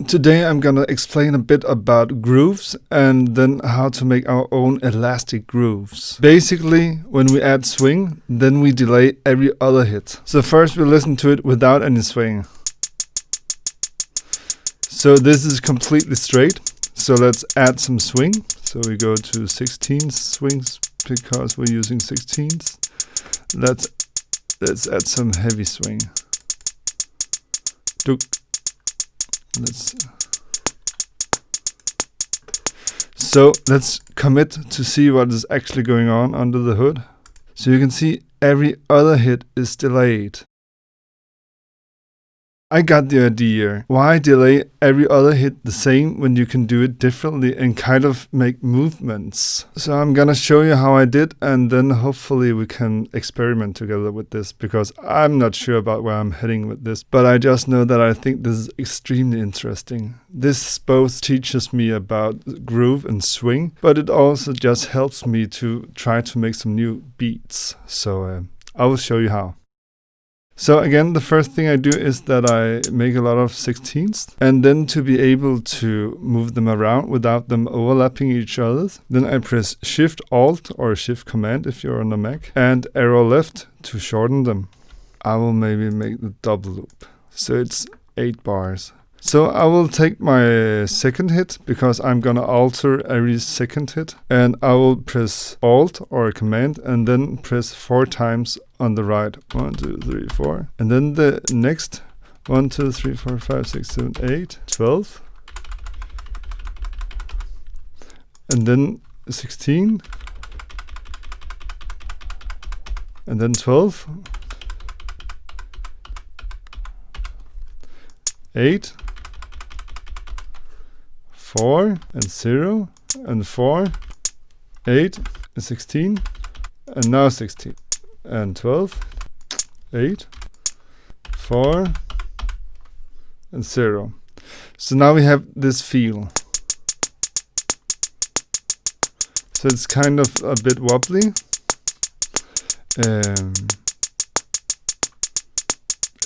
Today I'm gonna explain a bit about grooves and then how to make our own elastic grooves. Basically, when we add swing, then we delay every other hit. So first we listen to it without any swing. So this is completely straight. So let's add some swing. So we go to 16 swings because we're using 16s. Let's add some heavy swing. So let's commit to see what is actually going on under the hood. So you can see every other hit is delayed. I got the idea. Why delay every other hit the same when you can do it differently and kind of make movements? So I'm gonna show you how I did, and then hopefully we can experiment together with this, because I'm not sure about where I'm heading with this, but I just know that I think this is extremely interesting. This both teaches me about groove and swing, but it also just helps me to try to make some new beats. So I will show you how. So again, the first thing I do is that I make a lot of 16ths, and then to be able to move them around without them overlapping each other, then I press Shift Alt or Shift Command if you're on a Mac, and arrow left to shorten them. I will maybe make the double loop. So it's 8 bars. So I will take my second hit, because I'm gonna alter every second hit, and I will press Alt or Command and then press 4 times on the right. 1, 2, 3, 4. And then the next 1, 2, 3, 4, 5, 6, 7, 8, 12. And then 16. And then 12. 8. 4 and 0 and 4, 8 and 16, and now 16 and 12, 8, 4 and 0. So now we have this feel. So it's kind of a bit wobbly.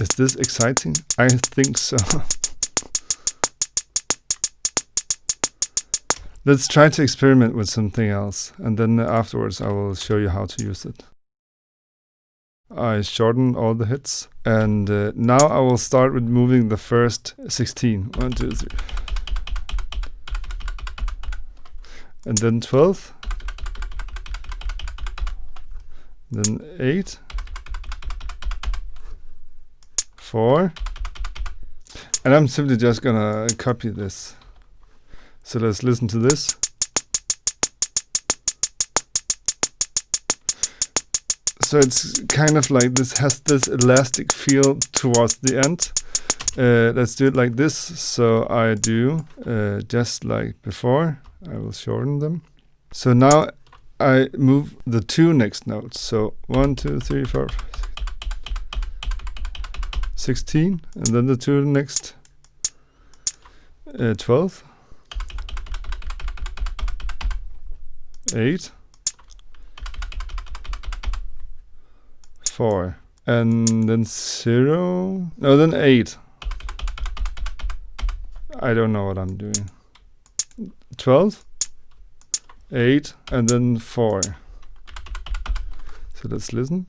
Is this exciting? I think so. Let's try to experiment with something else, and then afterwards I will show you how to use it. I shorten all the hits, and now I will start with moving the first 16. 1, 2, 3. And then 12. Then 8. 4. And I'm simply just gonna copy this. So let's listen to this. So it's kind of like this has this elastic feel towards the end. Let's do it like this. So I do just like before. I will shorten them. So now I move the 2 next notes. So 1, 2, 3, 4, 5, 16, and then the 2 next 12. 8, 4, and then 0, no, then 8. I don't know what I'm doing. 12, 8, and then 4. So let's listen.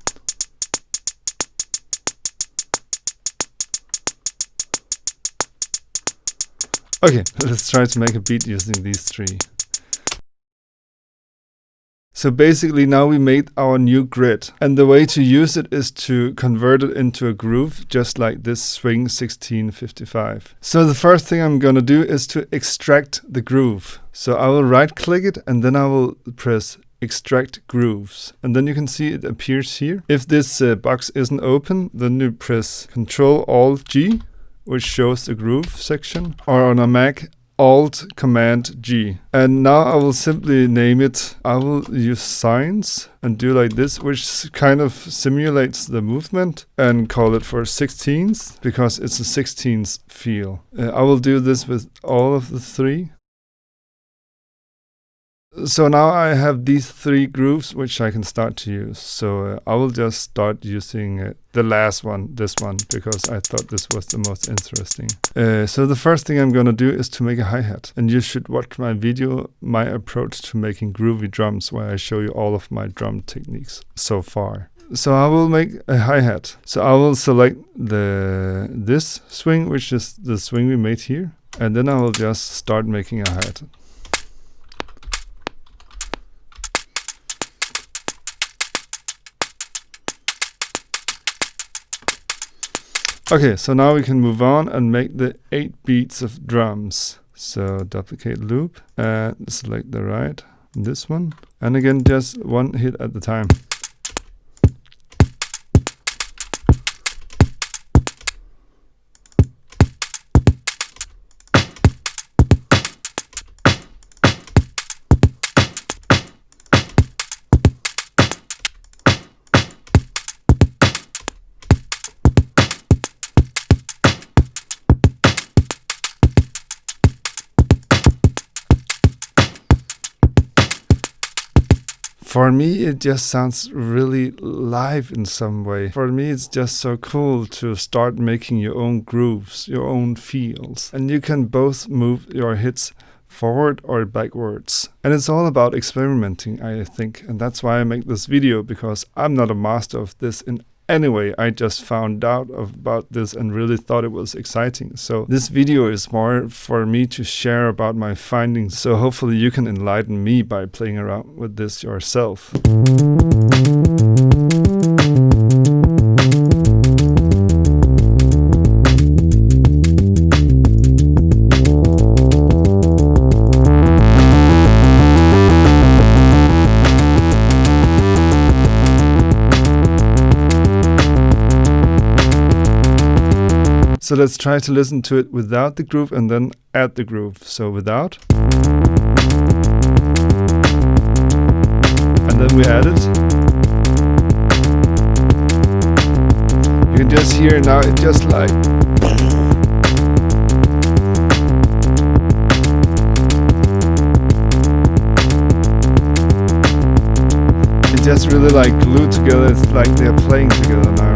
Okay, let's try to make a beat using these 3. So basically now we made our new grid, and the way to use it is to convert it into a groove, just like this swing 1655. So the first thing I'm gonna do is to extract the groove. So I will right click it, and then I will press extract grooves, and then you can see it appears here. If this box isn't open, then you press Ctrl Alt G, which shows the groove section, or on a Mac, Alt Command G. And now I will simply name it. I will use signs and do like this, which kind of simulates the movement, and call it for 16th, because it's a 16th feel. I will do this with all of the 3. So now I have these 3 grooves which I can start to use. So I will just start using the last one, this one, because I thought this was the most interesting. So the first thing I'm gonna do is to make a hi-hat. And you should watch my video, my approach to making groovy drums, where I show you all of my drum techniques so far. So I will make a hi-hat. So I will select this swing, which is the swing we made here. And then I will just start making a hi-hat. Okay, so now we can move on and make the 8 beats of drums. So duplicate loop and select the right, this one. And again, just 1 hit at the time. For me, it just sounds really live in some way. For me, it's just so cool to start making your own grooves, your own feels. And you can both move your hits forward or backwards. And it's all about experimenting, I think. And that's why I make this video, because I'm not a master of this in any way. I just found out about this and really thought it was exciting. So this video is more for me to share about my findings. So hopefully you can enlighten me by playing around with this yourself. So let's try to listen to it without the groove and then add the groove. So without. And then we add it. You can just hear now, it just like. It just really like glued together. It's like they're playing together now.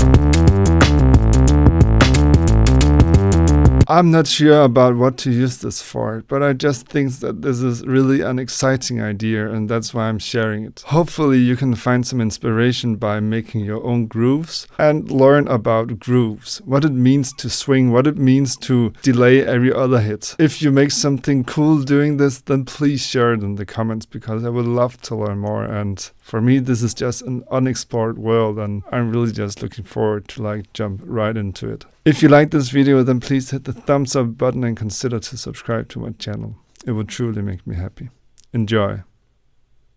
I'm not sure about what to use this for, but I just think that this is really an exciting idea, and that's why I'm sharing it. Hopefully you can find some inspiration by making your own grooves and learn about grooves, what it means to swing, what it means to delay every other hit. If you make something cool doing this, then please share it in the comments, because I would love to learn more. And for me, this is just an unexplored world, and I'm really just looking forward to like jump right into it. If you like this video, then please hit the thumbs up button and consider to subscribe to my channel. It would truly make me happy. Enjoy.